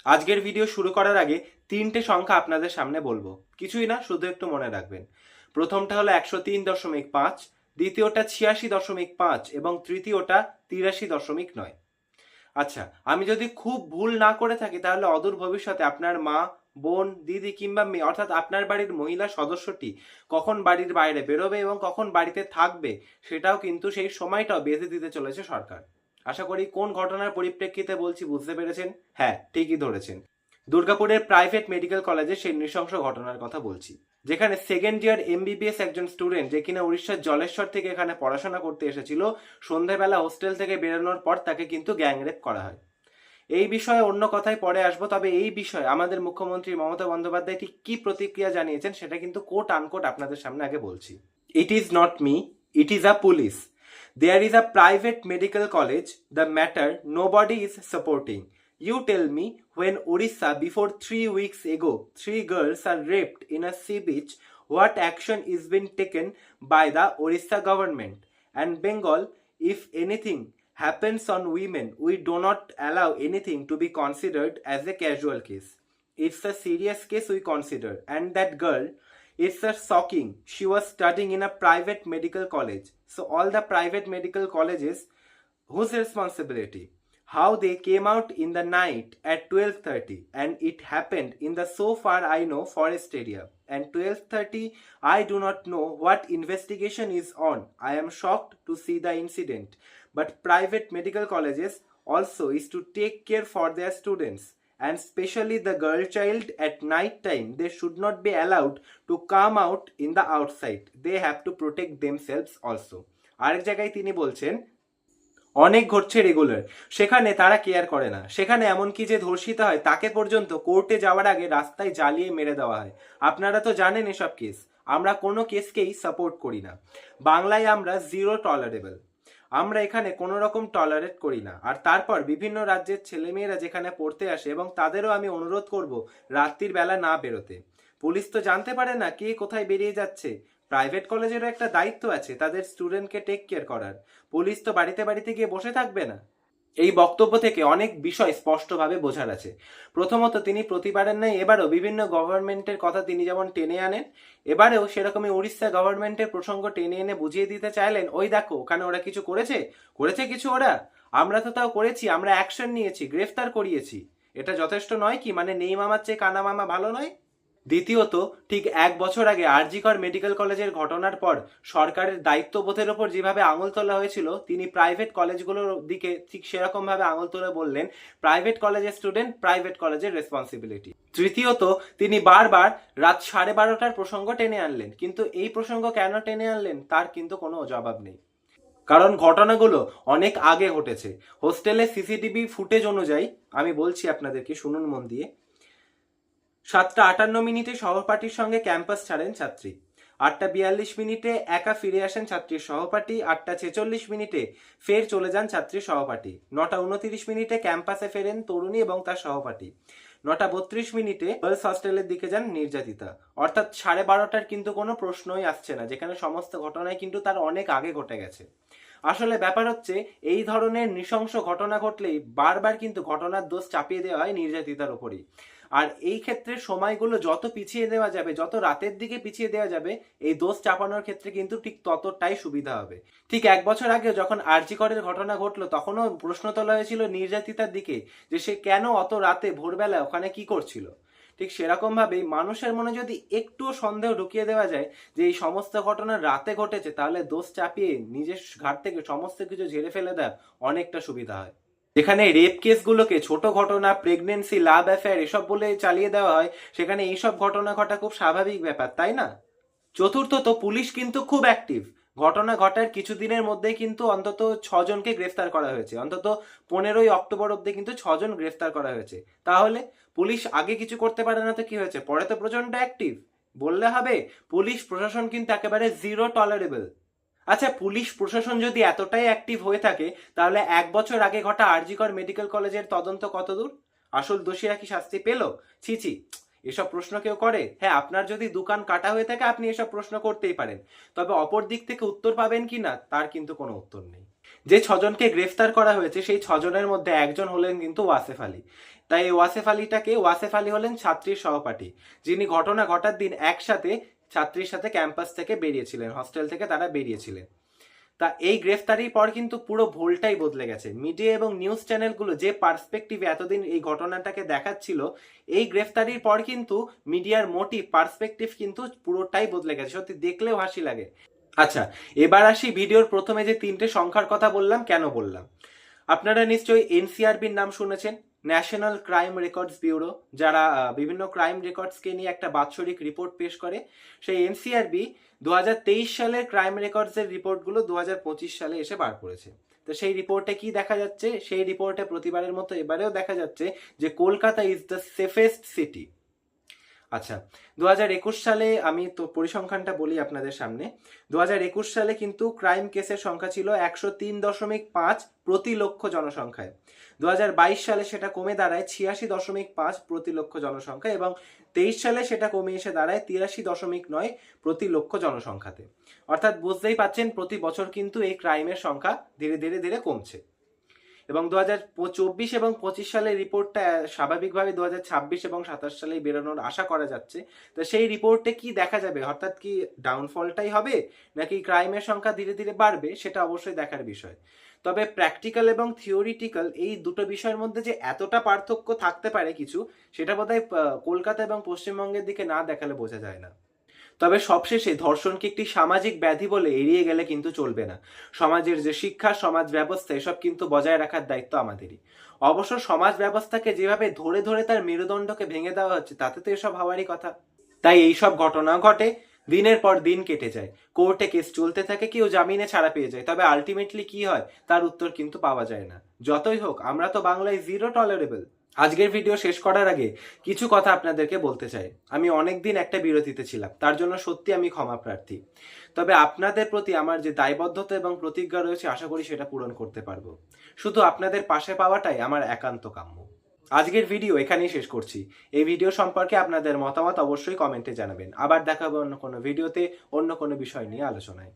আজকের ভিডিও শুরু করার আগে তিনটে সংখ্যা আপনাদের সামনে বলবো, কিছুই না, শুধু একটু মনে রাখবেন। প্রথমটা হলো 103.5, দ্বিতীয়টা 86.5 এবং তৃতীয়টা 83.9। আচ্ছা, আমি যদি খুব ভুল না করে থাকি তাহলে অদূর ভবিষ্যতে আপনার মা, বোন, দিদি কিংবা মেয়ে অর্থাৎ আপনার বাড়ির মহিলা সদস্যটি কখন বাড়ির বাইরে বেরোবে এবং কখন বাড়িতে থাকবে সেটাও কিন্তু সেই সময়টাও বেঁধে দিতে চলেছে সরকার। আশা করি কোন ঘটনার পরিপ্রেক্ষিতে বলছি বুঝতে পেরেছেন। হ্যাঁ, ঠিকই ধরেছেন, দুর্গাপুরের প্রাইভেট মেডিকেল কলেজে সেই নৃশংস ঘটনার কথা বলছি, যেখানে সেকেন্ড ইয়ার এমবিবিএস একজন স্টুডেন্ট, যে কিনা উড়িষ্যার জলেশ্বর থেকে এখানে পড়াশোনা করতে এসেছিল, সন্ধ্যাবেলা হোস্টেল থেকে বেরোনোর পর তাকে কিন্তু গ্যাংরেপ করা হয়। এই বিষয়ে অন্য কথায় পরে আসবো, তবে এই বিষয়ে আমাদের মুখ্যমন্ত্রী মমতা বন্দ্যোপাধ্যায় ঠিক কি প্রতিক্রিয়া জানিয়েছেন সেটা কিন্তু কোট আনকোট আপনাদের সামনে আগে বলছি। It is not me, it is a police. There is a private medical college, the matter nobody is supporting. You tell me, when Orissa before 3 weeks ago 3 girls are raped in a sea beach, what action is being taken by the Orissa government? And Bengal, if anything happens on women, we do not allow anything to be considered as a casual case. It's a serious case we consider. And that girl, it's a shocking. She was studying in a private medical college. So all the private medical colleges, whose responsibility? How they came out in the night at 12:30, and it happened in the, so far I know, forest area. And 12:30, I do not know what investigation is on. I am shocked to see the incident. But private medical colleges also is to take care for their students, and especially the girl child. At night time they should not be allowed to come out in the outside. They have to protect themselves also. আরেক জায়গায় তিনি বলছেন, অনেক ঘটছে regular, সেখানে তারা care করে না। সেখানে এমনকি যে ধর্ষিত হয় তাকে পর্যন্ত কোর্টে যাওয়ার আগে রাস্তায় জ্বালিয়ে মেরে দেওয়া হয়। আপনারা তো জানেন এসব কেস। আমরা কোনো কেসকেই সাপোর্ট করি না। বাংলায় আমরা জিরো টলারেবল। আমরা এখানে কোনো রকম টলারেট করি না। আর তারপর বিভিন্ন রাজ্যের ছেলেমেয়েরা যেখানে পড়তে আসে, এবং তাদেরও আমি অনুরোধ করব রাত্রির বেলা না বেরোতে। পুলিশ তো জানতে পারে না কে কোথায় বেরিয়ে যাচ্ছে। প্রাইভেট কলেজেরও একটা দায়িত্ব আছে তাদের স্টুডেন্টকে টেক কেয়ার করার। পুলিশ তো বাড়িতে বাড়িতে গিয়ে বসে থাকবে না। এই বক্তব্য থেকে অনেক বিষয় স্পষ্টভাবে বোঝার আছে। প্রথমত, তিনি প্রতিবারের ন্যায় এবারও বিভিন্ন গভর্নমেন্টের কথা তিনি যেমন টেনে আনেন, এবারেও সেরকমই উড়িষ্যা গভর্নমেন্টের প্রসঙ্গ টেনে এনে বুঝিয়ে দিতে চাইলেন, ওই দেখো ওখানে ওরা কিছু করেছে, করেছে কিছু ওরা, আমরা তো তাও করেছি, আমরা অ্যাকশন নিয়েছি, গ্রেফতার করিয়েছি। এটা যথেষ্ট নয় কি? মানে নেই মামার চেয়ে কানা মামা ভালো নয়? দ্বিতীয়ত, ঠিক 1 বছর আগে আরজি কর মেডিকেল কলেজের ঘটনার পর সরকারের দায়িত্ববোধের ওপর যেভাবে আঙুল তোলা হয়েছিল, তিনি প্রাইভেট কলেজগুলোর দিকে ঠিক সেরকম ভাবে আঙুল তুলে বললেন, প্রাইভেট কলেজের স্টুডেন্ট, প্রাইভেট কলেজের রেসপন্সিবিলিটি। তৃতীয়ত, তিনি বারবার রাত 12:30টার প্রসঙ্গ টেনে আনলেন, কিন্তু এই প্রসঙ্গ কেন টেনে আনলেন তার কিন্তু কোনো জবাব নেই। কারণ ঘটনাগুলো অনেক আগে ঘটেছে। হোস্টেলে সিসিটিভি ফুটেজ অনুযায়ী আমি বলছি আপনাদেরকে, শুনুন মন দিয়ে। 7:58 সহপাঠীর সঙ্গে ক্যাম্পাস ছাড়েন ছাত্রী। 8:42 একা ফিরে আসেন ছাত্রীর সহপাঠী। 8:46 ফের চলে যান ছাত্রীর সহপাঠী। 9:29 ক্যাম্পাসে ফেরেন তরুণী এবং তার সহপাঠী। 9:32 গার্লস হস্টেলের দিকে যান নির্যাতিতা। অর্থাৎ 12:30টার কিন্তু কোনো প্রশ্নই আসছে না, যেখানে সমস্ত ঘটনায় কিন্তু তার অনেক আগে ঘটে গেছে। আসলে ব্যাপার হচ্ছে, এই ধরনের নৃশংস ঘটনা ঘটলেই বারবার কিন্তু ঘটনার দোষ চাপিয়ে দেওয়া হয় নির্যাতিতার উপরই। আর এই ক্ষেত্রে সময়গুলো যত পিছিয়ে দেওয়া যাবে, যত রাতের দিকে পিছিয়ে দেওয়া যাবে, এই দোষ চাপানোর ক্ষেত্রে কিন্তু ঠিক ততটাই সুবিধা হবে। ঠিক 1 বছর আগে যখন আরজি করের ঘটনা ঘটলো, তখনও প্রশ্ন তোলা হয়েছিল নির্যাতিতার দিকে, যে সে কেন অত রাতে ভোরবেলা ওখানে কি করছিল। ঠিক সেরকম ভাবেই মানুষের মনে যদি একটুও সন্দেহ ঢুকিয়ে দেওয়া যায় যে এই সমস্ত ঘটনা রাতে ঘটেছে, তাহলে দোষ চাপিয়ে নিজের ঘাট থেকে সমস্ত কিছু ঝেড়ে ফেলে দেওয়া অনেকটা সুবিধা হয়। যেখানে রেপ কেসগুলোকে ছোট ঘটনা, প্রেগনেন্সি, লাভ অ্যাফেয়ার এসব বলে চালিয়ে দেওয়া হয়, সেখানে এইসব ঘটনা ঘটা খুব স্বাভাবিক ব্যাপার, তাই না? চতুর্থত, পুলিশ কিন্তু খুব অ্যাক্টিভ। ঘটনা ঘটার কিছুদিনের মধ্যেই কিন্তু অন্তত 6জনকে গ্রেফতার করা হয়েছে। অন্তত 15ই অক্টোবর অব্দি কিন্তু 6জন গ্রেফতার করা হয়েছে। তাহলে পুলিশ আগে কিছু করতে পারে না তো কি হয়েছে, পরে তো প্রচন্ড অ্যাক্টিভ। বললে হবে, পুলিশ প্রশাসন কিন্তু একেবারে জিরো টলারেবল। আচ্ছা, পুলিশ প্রশাসন যদি এতটাই অ্যাক্টিভ হয়ে থাকে, তাহলে 1 বছর আগে ঘটা আরজি কর মেডিকেল কলেজের তদন্ত কতদূর? আসল দোষীরা কি শাস্তি পেল? ছি ছি, এসব প্রশ্ন কেউ করে? হ্যাঁ, আপনার যদি দোকান কাটা হয়ে থাকে আপনি এসব প্রশ্ন করতেই পারেন, তবে অপর দিক থেকে উত্তর পাবেন কি না তার কিন্তু কোনো উত্তর নেই। যে ছজনকে গ্রেফতার করা হয়েছে সেই ছজনের মধ্যে একজন হলেন কিন্তু ওয়াসেফ আলী। তাই এই ওয়াসেফ আলী হলেন ছাত্রীর সহপাঠী, যিনি ঘটনা ঘটার দিন একসাথে ছাত্রীর সাথে ক্যাম্পাস থেকে বেরিয়েছিলেন, হস্টেল থেকে তারা বেরিয়েছিলেন। তা এই গ্রেফতারির পর কিন্তু পুরো ভোলটাই বদলে গেছে। মিডিয়া এবং নিউজ চ্যানেলগুলো যে পার্সপেক্টিভে এতদিন এই ঘটনাটাকে দেখাচ্ছিল, এই গ্রেফতারির পর কিন্তু মিডিয়ার মোটিভ পার্সপেক্টিভ কিন্তু পুরোটাই বদলে গেছে। সত্যি দেখলেও হাসি লাগে। আচ্ছা, এবার আসি ভিডিওর প্রথমে যে তিনটে সংখ্যার কথা বললাম, কেন বললাম। আপনারা নিশ্চয়ই এনসিআরবির নাম শুনেছেন, ন্যাশনাল ক্রাইম রেকর্ডস ব্যুরো, যারা বিভিন্ন ক্রাইম রেকর্ডসকে নিয়ে একটা বাৎসরিক রিপোর্ট পেশ করে। সেই এনসিআরবি 2023 সালের ক্রাইম রেকর্ডসের রিপোর্টগুলো 2025 সালে এসে বার করেছে। তো সেই রিপোর্টে কি দেখা যাচ্ছে? সেই রিপোর্টে প্রতিবারের মতো এবারেও দেখা যাচ্ছে যে Kolkata is the safest city. আচ্ছা, 2021 সালে আমি তো পরিসংখ্যানটা বলি আপনাদের সামনে। 2021 সালে কিন্তু ক্রাইম কেসের সংখ্যা ছিল 103.5 প্রতি লক্ষ জনসংখ্যায়। 2022 সালে সেটা কমে দাঁড়ায় 86.5 প্রতি লক্ষ জনসংখ্যা, এবং 23 সালে সেটা কমে এসে দাঁড়ায় 83.9 প্রতি লক্ষ জনসংখ্যাতে। অর্থাৎ বুঝতেই পাচ্ছেন প্রতি বছর কিন্তু এই ক্রাইমের সংখ্যা ধীরে ধীরে ধীরে কমছে। এবং 2024 এবং 25 সালের রিপোর্টটা স্বাভাবিকভাবে 2026 এবং 27 সালে বেরোনোর আশা করা যাচ্ছে। তো সেই রিপোর্টে কি দেখা যাবে, অর্থাৎ কি ডাউনফলটাই হবে নাকি ক্রাইমের সংখ্যা ধীরে ধীরে বাড়বে, সেটা অবশ্যই দেখার বিষয়। তবে প্র্যাকটিক্যাল এবং থিওরিটিক্যাল এই দুটো বিষয়ের মধ্যে যে এতটা পার্থক্য থাকতে পারে কিছু, সেটা বোধহয় কলকাতা এবং পশ্চিমবঙ্গের দিকে না দেখালে বোঝা যায় না। তবে সবশেষে ধর্ষণকে একটি সামাজিক ব্যাধি বলে এড়িয়ে গেলে কিন্তু চলবে না। সমাজের যে শিক্ষা, সমাজ ব্যবস্থা, এসব কিন্তু বজায় রাখার দায়িত্ব আমাদেরই। অবশ্য সমাজ ব্যবস্থাকে যেভাবে ধরে ধরে তার মেরুদণ্ডকে ভেঙে দেওয়া হচ্ছে, তাতে তো এসব হওয়ারই কথা। তাই এইসব ঘটনা ঘটে, দিনের পর দিন কেটে যায়, কোর্টে কেস চলতে থাকে, কেউ জামিনে ছাড়া পেয়ে যায়, তবে আলটিমেটলি কি হয় তার উত্তর কিন্তু পাওয়া যায় না। যতই হোক, আমরা তো বাংলায় জিরো টলারেবল। আজকের ভিডিও শেষ করার আগে কিছু কথা আপনাদেরকে বলতে চাই। আমি অনেকদিন একটা বিরতিতে ছিলাম, তার জন্য সত্যি আমি ক্ষমা প্রার্থী। তবে আপনাদের প্রতি আমার যে দায়বদ্ধতা এবং প্রতিজ্ঞা রয়েছে, আশা করি সেটা পূরণ করতে পারবো। শুধু আপনাদের পাশে পাওয়াটাই আমার একান্ত কাম্য। আজকের ভিডিও এখানেই শেষ করছি। এই ভিডিও সম্পর্কে আপনাদের মতামত অবশ্যই কমেন্টে জানাবেন। আবার দেখা হবে অন্য কোনো ভিডিওতে, অন্য কোনো বিষয় নিয়ে আলোচনায়।